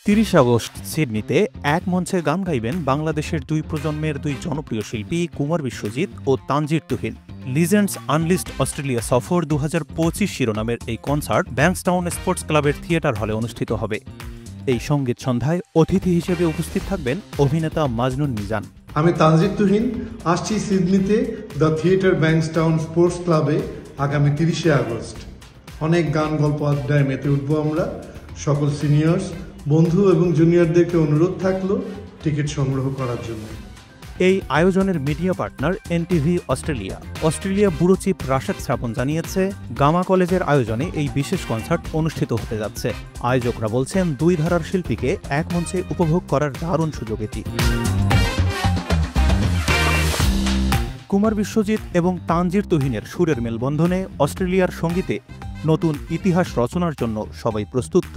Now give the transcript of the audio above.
৩০ August সিডনিতে এক মঞ্চে গান গাইবেন বাংলাদেশের দুই প্রজন্মের দুই জনপ্রিয় শিল্পী কুমার বিশ্বজিৎ ও Tanzir Tuhin. Legends unleashed Australia সফর ২০২৫ শিরোনামের এই কনসার্ট ব্যাংকস্টাউন স্পোর্টস ক্লাবের থিয়েটার হলে অনুষ্ঠিত হবে। এই সঙ্গীত সন্ধ্যায় অতিথি হিসেবে উপস্থিত থাকবেন অভিনেতা মাজনুন মিজান। আমি তানজির তুহিন আসছি সিডনিতে দ্য থিয়েটার ব্যাংকস্টাউন স্পোর্টস ক্লাবে আগামী ৩০শে আগস্ট। অনেক গান গল্প আড্ডায় মেতে উঠবো আমরা। সকল সিনিয়র্স বন্ধু এবং জুনিয়রদেরকে অনুরোধ থাকলো টিকিট সংগ্রহ করার জন্য। এই আয়োজনের media partner NTV Australia. Australia bureau chief Rashed Shrabon জানিয়েছে, গামা কলেজের আয়োজনে এই বিশেষ কনসার্ট অনুষ্ঠিত হতে যাচ্ছে। আয়োজকরা বলছেন, দুই ধারার শিল্পীকে এক মঞ্চে উপভোগ করার দারুণ সুযোগ এটি। কুমার বিশ্বজিৎ এবং তানজির তুহিনের সুরের মেলবন্ধনে অস্ট্রেলিয়ার সঙ্গীতে নতুন ইতিহাস রচনার জন্য সবাই প্রস্তুত।